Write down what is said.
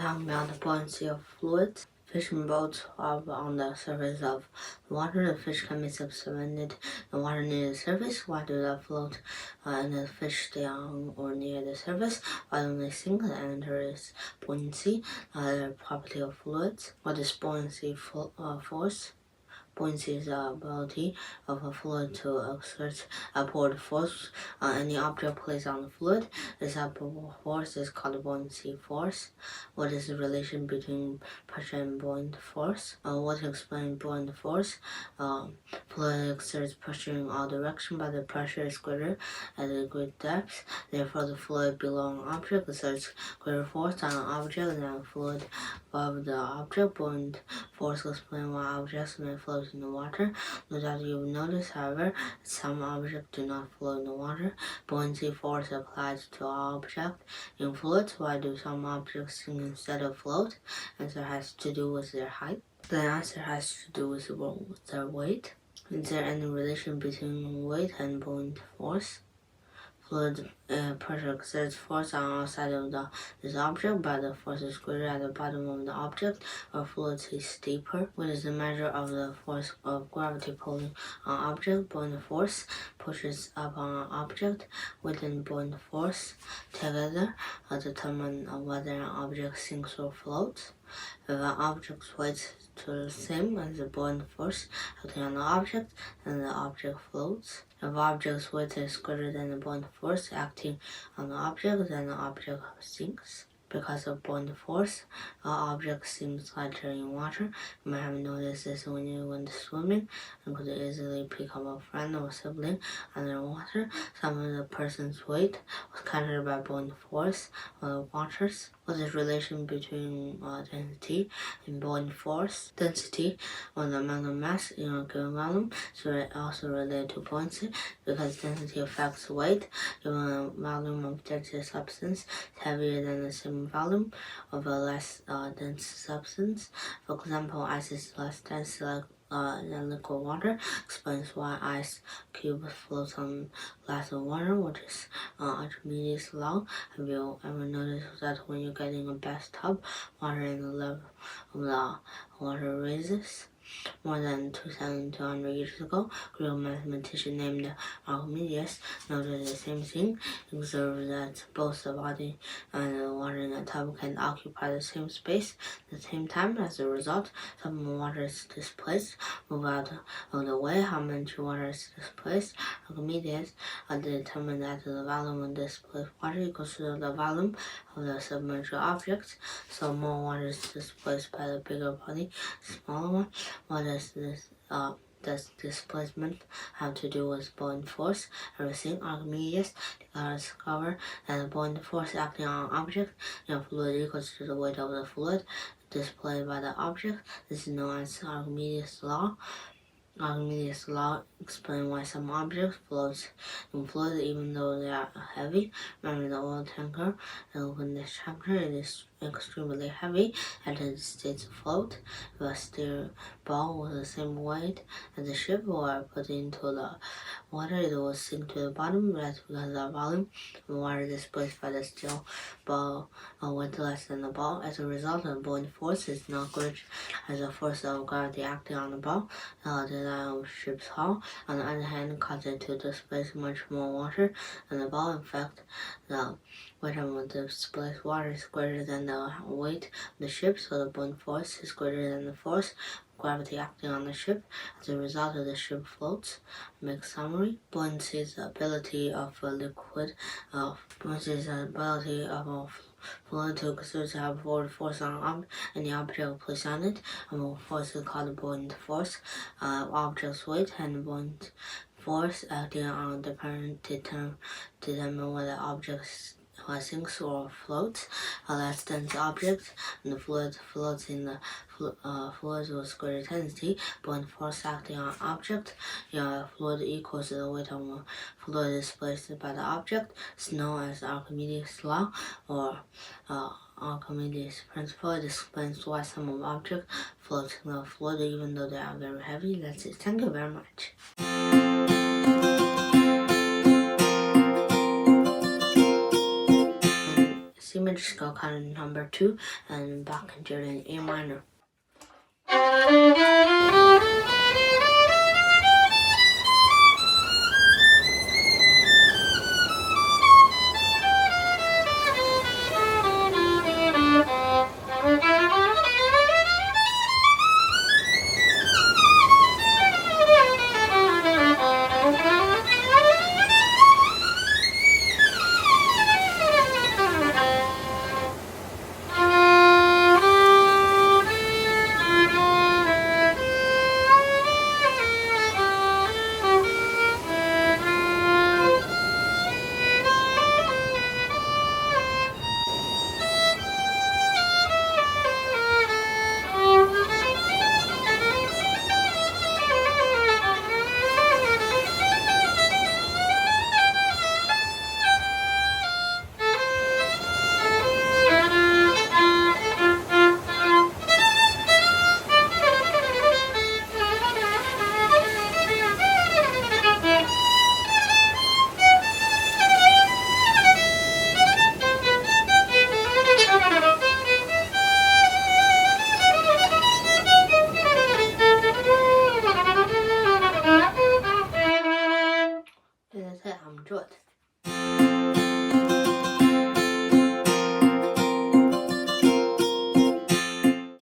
talking about the buoyancy of fluids. Fishing boats float on the surface of the water. The fish can be suspended in water near the surface. Why do they float? And the fish stay on or near the surface. Why don't they sink? The answer is buoyancy, the property of fluids. What is buoyancy force? Buoyancy is the ability of a fluid to exert upward force on any object placed on the fluid. This upward force is called buoyancy force. What is the relation between pressure and buoyant force? What explains buoyant force? Fluid exerts pressure in all directions, but the pressure is greater at a great depth. Therefore, the fluid below an object exerts greater force on an object than the fluid above the object. Buoyant force explains why objects may float in the water. No doubt you've noticed, however, that some objects do not float in the water. Buoyancy force applies to all objects in fluids. Why do some objects sink instead of float? Answer has to do with their height. The answer has to do with their weight. Is there any relation between weight and buoyant force? Fluid pressure exerts force on outside of this object, but the force is greater at the bottom of the object, where fluid is steeper. What is the measure of the force of gravity pulling on an object? Buoyant force pushes up on an object. Weight and buoyant force together determine whether an object sinks or floats. If an object's weight is the same as the buoyant force acting on the object, then the object floats. If the object's weight is greater than the buoyant force acting on the object, then the object sinks. Because of buoyant force, an object seems lighter in water. You may have noticed this when you went swimming and could easily pick up a friend or sibling underwater. Some of the person's weight was countered by buoyant force of the waters. What is the relation between density and buoyant force? Density, or the amount of mass in a given volume, is also related to buoyancy because density affects weight. Given a volume of denser substance is heavier than the same volume of a less dense substance. For example, ice is less dense than liquid water. Explains why ice cube floats on glass of water, which is Archimedes' law. Have you ever noticed that when you get in a bathtub, water in the level of the water raises? More than 2,200 years ago, a Greek mathematician named Archimedes noted the same thing. He observed that both the body and the water in the tub can occupy the same space at the same time. As a result, some water is displaced, move out of the way. How much water is displaced? Archimedes determined that the volume of displaced water equals to the volume of the submerged object. So more water is displaced by the bigger body, smaller one. What does displacement have to do with buoyant force? Everything. Archimedes discovered that the buoyant force acting on an object in a fluid equals to the weight of the fluid displayed by the object. This is known as Archimedes' law. Archimedes' law explains why some objects float in fluid even though they are heavy. Remember the oil tanker that opened this chapter. It is extremely heavy and it stays afloat. If a steel ball was the same weight as the ship were put into the water, it will sink to the bottom. That's because the volume of water displaced by the steel ball weight less than the ball. As a result, the buoyant force is not great as the force of gravity acting on the ball. The design of ship's hull, on the other hand, caused it to displace much more water than the ball. In fact, the weight of the displaced water is greater than the weight of the ship, so the buoyant force is greater than the force of gravity acting on the ship. As a result, the ship floats. Make summary. Buoyancy is the ability of a liquid. Buoyancy is the ability of a fluid to exert upward force on any object placed on it. A force is called buoyant force. Object's weight and buoyant force acting on determine whether objects sinks or floats. A less dense object and the fluid floats in the fluid with greater density. Buoyant force acting on object. Fluid equals the weight of a fluid displaced by the object. It's known as Archimedes' law or Archimedes' principle. It explains why some objects float in the fluid even though they are very heavy. That's it. Thank you very much. Symmetrical on number 2, and Bach concerto in A minor. That's it, I'm enjoyed.